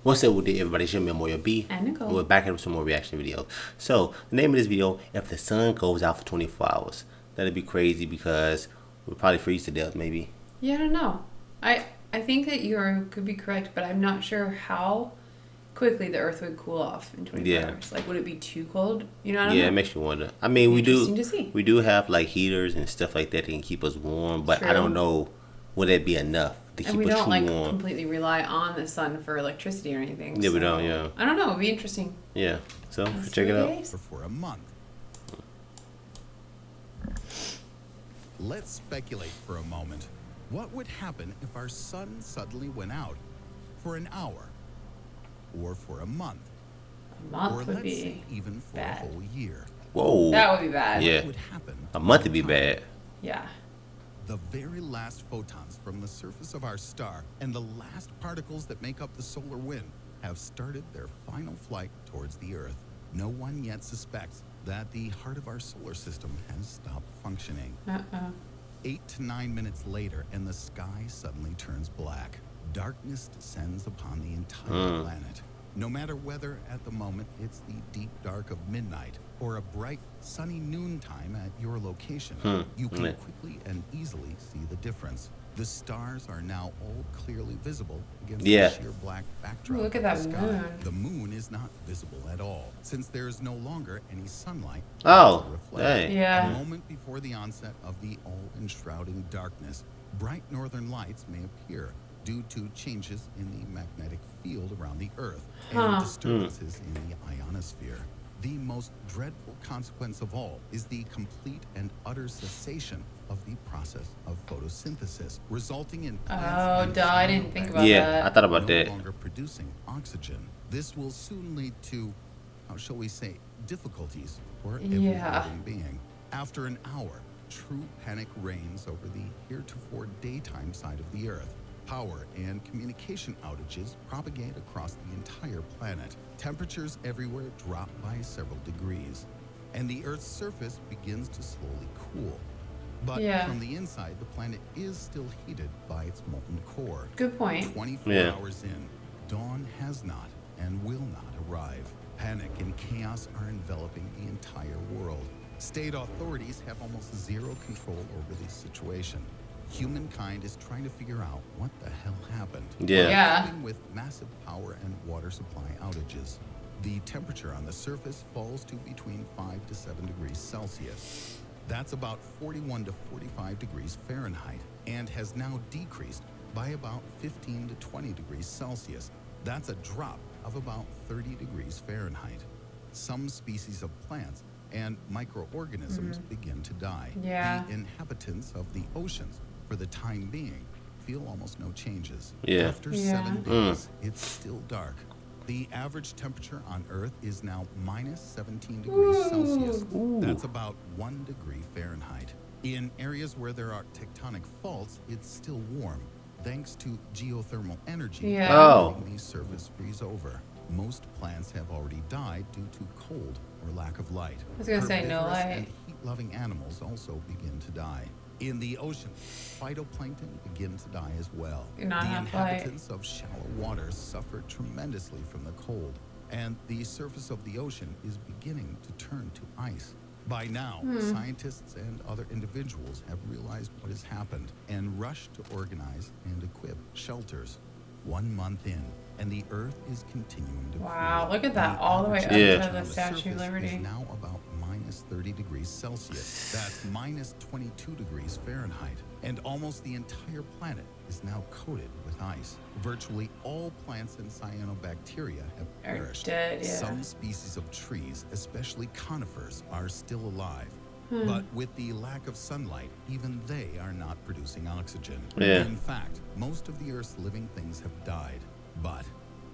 What's up with the everybody? It's your Memorial B. And Nicole. We're back here with some more reaction videos. So, the name of this video, if the sun goes out for 24 hours. That'd be crazy because we'll probably freeze to death, maybe. Yeah, I don't know. I think that you could be correct, but I'm not sure how quickly the Earth would cool off in 24 hours. Like, would it be too cold? You know, I don't know. It makes you wonder. I mean, we to do have like heaters and stuff like that can keep us warm, but I don't know, would that be enough to keep us warm? And we don't like completely rely on the sun for electricity or anything. Yeah, we don't. Yeah. I don't know. It'd be interesting. Yeah. So check it out. For a month. Let's speculate for a moment. What would happen if our sun suddenly went out for an hour, or for a month, a month or would let's be say even for bad. a whole year? Whoa. That would be bad. Yeah. What would happen? A month would be bad. Yeah. The very last photons from the surface of our star and the last particles that make up the solar wind have started their final flight towards the Earth. No one yet suspects that the heart of our solar system has stopped functioning. 8 to 9 minutes later, and the sky suddenly turns black. Darkness descends upon the entire planet. No matter whether at the moment it's the deep dark of midnight or a bright sunny noontime at your location, you can quickly and easily see the difference. The stars are now all clearly visible against the sheer black backdrop. Ooh, look at that moon. The moon is not visible at all, since there is no longer any sunlight to reflect. dang. Yeah. A moment before the onset of the all-enshrouding darkness, bright northern lights may appear due to changes in the magnetic field around the Earth and disturbances in the ionosphere. The most dreadful consequence of all is the complete and utter cessation of the process of photosynthesis, resulting in plants I didn't think about that. Yeah, I thought about that. no longer producing oxygen. This will soon lead to, how shall we say, difficulties for every living being. After an hour, true panic reigns over the heretofore daytime side of the Earth. Power and communication outages propagate across the entire planet. Temperatures everywhere drop by several degrees, and the Earth's surface begins to slowly cool. But from the inside, the planet is still heated by its molten core. Good point. 24 hours in, dawn has not and will not arrive. Panic and chaos are enveloping the entire world. State authorities have almost zero control over the situation. Humankind is trying to figure out what the hell happened. Dealing with massive power and water supply outages. The temperature on the surface falls to between 5 to 7 degrees Celsius. That's about 41 to 45 degrees Fahrenheit, and has now decreased by about 15 to 20 degrees Celsius. That's a drop of about 30 degrees Fahrenheit. Some species of plants and microorganisms begin to die. The inhabitants of the oceans, for the time being, feel almost no changes. After 7 days, it's still dark. The average temperature on Earth is now minus 17 degrees Celsius. That's about 1 degree Fahrenheit. In areas where there are tectonic faults, it's still warm, thanks to geothermal energy letting the surface freeze over. Most plants have already died due to cold or lack of light. I was going to say no light. And heat-loving animals also begin to die. In the ocean, phytoplankton begin to die as well. The inhabitants of shallow waters suffer tremendously from the cold, and the surface of the ocean is beginning to turn to ice. By now, scientists and other individuals have realized what has happened and rushed to organize and equip shelters. 1 month in, and the Earth is continuing to cool. Look at that, all the way up to the Statue of Liberty. Is now about minus 30 degrees Celsius. That's minus 22 degrees Fahrenheit. And almost the entire planet is now coated with ice. Virtually all plants and cyanobacteria have perished. Some species of trees, especially conifers, are still alive. But with the lack of sunlight, even they are not producing oxygen. In fact, most of the Earth's living things have died. But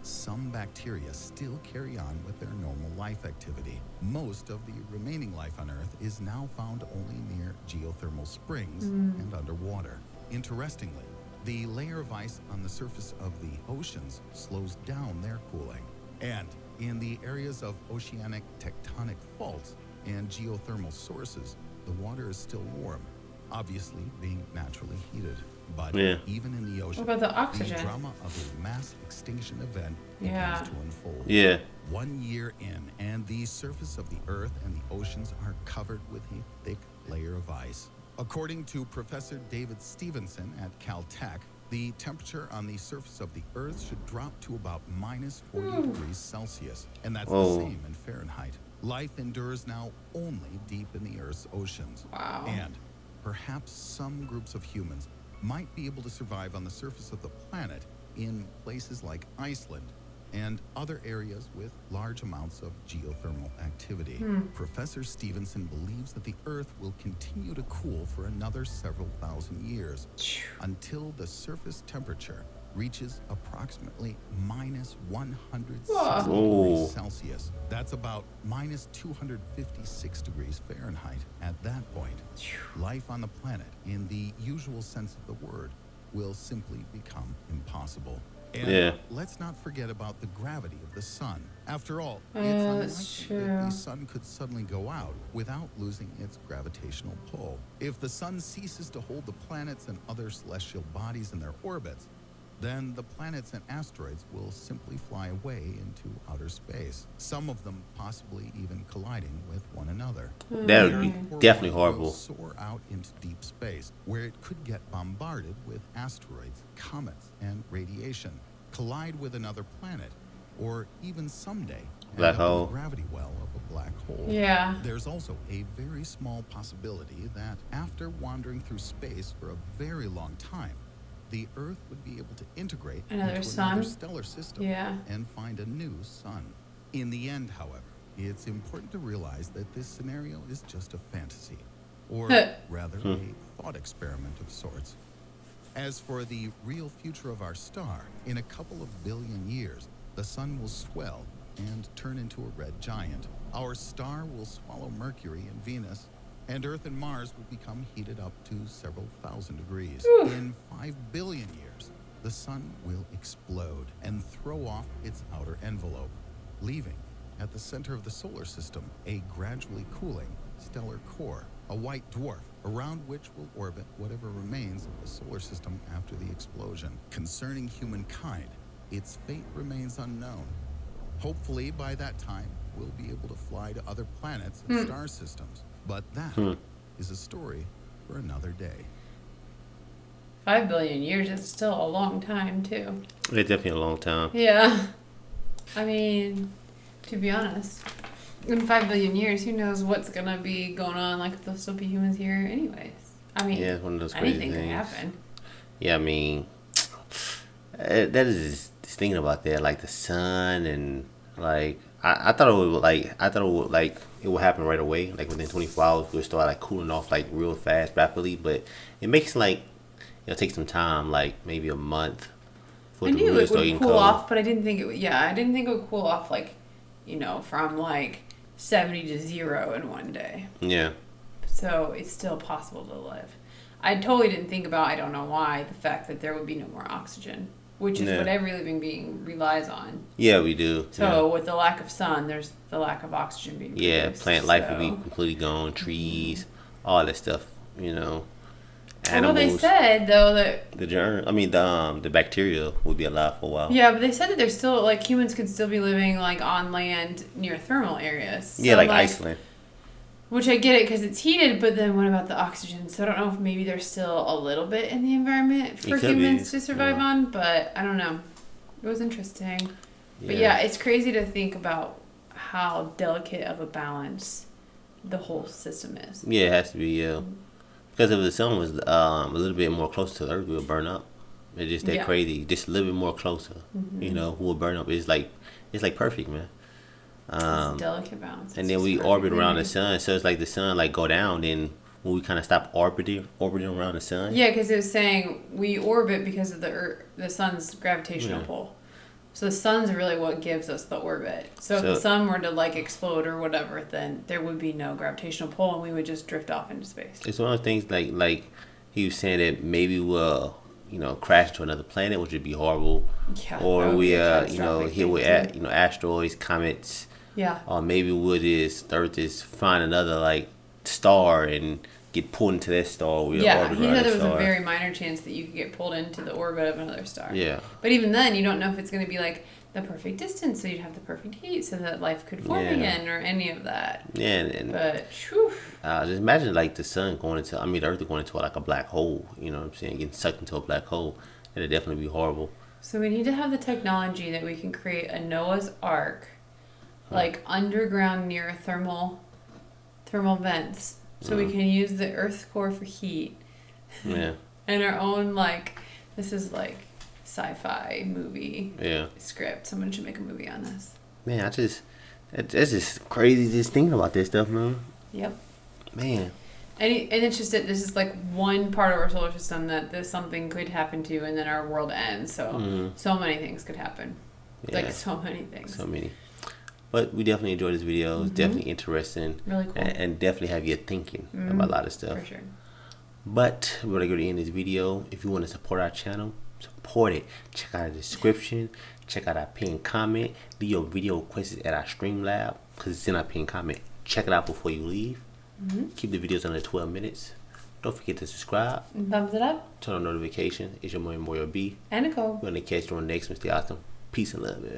some bacteria still carry on with their normal life activity. Most of the remaining life on Earth is now found only near geothermal springs and underwater. Interestingly, the layer of ice on the surface of the oceans slows down their cooling. And in the areas of oceanic tectonic faults and geothermal sources, the water is still warm, obviously being naturally heated. But Yeah. even in the ocean, What about the oxygen? the drama of a mass extinction event Yeah. begins to unfold. Yeah. 1 year in, and the surface of the Earth and the oceans are covered with a thick layer of ice. According to Professor David Stevenson at Caltech, the temperature on the surface of the Earth should drop to about minus 40 degrees Celsius, and that's Whoa. the same in Fahrenheit. Life endures now only deep in the Earth's oceans. Wow. And perhaps some groups of humans might be able to survive on the surface of the planet in places like Iceland and other areas with large amounts of geothermal activity. Professor Stevenson believes that the Earth will continue to cool for another several thousand years until the surface temperature reaches approximately minus 160 Whoa. degrees Celsius. That's about minus 256 degrees Fahrenheit. At that point, life on the planet, in the usual sense of the word, will simply become impossible. And Yeah. let's not forget about the gravity of the sun. After all, it's that's unlikely that the true. sun could suddenly go out without losing its gravitational pull. If the sun ceases to hold the planets and other celestial bodies in their orbits, then the planets and asteroids will simply fly away into outer space, some of them possibly even colliding with one another. That would The be Earth definitely will horrible. soar out into deep space, where it could get bombarded with asteroids, comets, and radiation, collide with another planet, or even someday Black end up in hole. the gravity well of a black hole. Yeah. There's also a very small possibility that after wandering through space for a very long time, the Earth would be able to integrate Another into sun? another stellar system Yeah. and find a new sun. In the end, however, it's important to realize that this scenario is just a fantasy, or rather a thought experiment of sorts. As for the real future of our star, in a couple of billion years, the sun will swell and turn into a red giant. Our star will swallow Mercury and Venus, and Earth and Mars will become heated up to several thousand degrees. In 5 billion years, the sun will explode and throw off its outer envelope, leaving at the center of the solar system a gradually cooling stellar core, a white dwarf around which will orbit whatever remains of the solar system after the explosion. Concerning humankind, its fate remains unknown. Hopefully, by that time, we'll be able to fly to other planets and star systems. But that is a story for another day. 5 billion years is still a long time, too. It's definitely a long time. Yeah. I mean, to be honest, in 5 billion years, who knows what's going to be going on? Like, there'll still be humans here anyways. I mean, Yeah, it's one of those crazy anything can things. happen. Yeah, I mean, that is just thinking about that, like the sun and like I thought it would it would happen right away, like within 24 hours it would start like cooling off like real fast, rapidly, but it makes like it'll take some time, like maybe a month for I it to knew really it start would getting cool cold. off, but I didn't think it would. Yeah, I didn't think it would cool off like, from like 70 to 0 in one day. Yeah, So it's still possible to live. I totally didn't think about, I don't know why, the fact that there would be no more oxygen, which is Yeah. what every living being relies on. yeah, we do. So with the lack of sun, there's the lack of oxygen being yeah, produced. plant life would be so. completely gone, trees, all that stuff, Although animals. they said though that the bacteria would be alive for a while. yeah, but they said that there's still like humans can still be living like on land near thermal areas. So, Yeah, like Iceland. Which I get it because it's heated, but then what about the oxygen? So I don't know if maybe there's still a little bit in the environment for It could humans be, to survive yeah. on, but I don't know. It was interesting. But yeah, it's crazy to think about how delicate of a balance the whole system is. Yeah, it has to be, yeah. Because if the sun was a little bit more close to the Earth, we would burn up. It's just that Yeah. crazy. Just a little bit more closer, we'll burn up. It's like perfect, man. It's a delicate balance. And It's then just we perfect orbit around the balance. sun, so it's like the sun like go down. Then when we kind of stop orbiting around the sun. Yeah, because it was saying we orbit because of the sun's gravitational Yeah. pull. So the sun's really what gives us the orbit. So if the So- sun were to like explode or whatever, then there would be no gravitational pull and we would just drift off into space. It's one of those things like he was saying that maybe we'll crash to another planet, which would be horrible, Yeah. or that would we be a catastrophic hit with thing, too. asteroids, comets. Yeah. Or maybe the Earth is find another like star and get pulled into that star. Or Yeah, orbit he around said there that was a star. very minor chance that you could get pulled into the orbit of another star. Yeah. But even then, you don't know if it's going to be like the perfect distance, so you'd have the perfect heat, so that life could form Yeah. again, or any of that. Yeah, and But whew, just imagine like the sun going into, I mean, the Earth going into like a black hole. You know what I'm saying? Getting sucked into a black hole. That'd definitely be horrible. so we need to have the technology that we can create a Noah's Ark, like underground near thermal vents, so we can use the Earth's core for heat, Yeah. and our own like this is like sci-fi movie Yeah. script. Someone should make a movie on this. Man, that's just crazy just thinking about this stuff, man. Yep. Man. And it's just that this is like one part of our solar system that this something could happen to, and then our world ends. So so many things could happen. Yeah. Like so many things. So many. But we definitely enjoyed this video. It's definitely interesting. Really cool. And definitely have you thinking about a lot of stuff. For sure. But we're going to go to the end of this video. If you want to support our channel, support it. Check out the description. Check out our pinned comment. Leave your video questions at our Streamlab because it's in our pinned comment. Check it out before you leave. Keep the videos under 12 minutes. Don't forget to subscribe. And thumbs it up. Turn on notification. It's your boy B. And Nicole. We're going to catch you on next, Mr. Austin. Peace and love, man.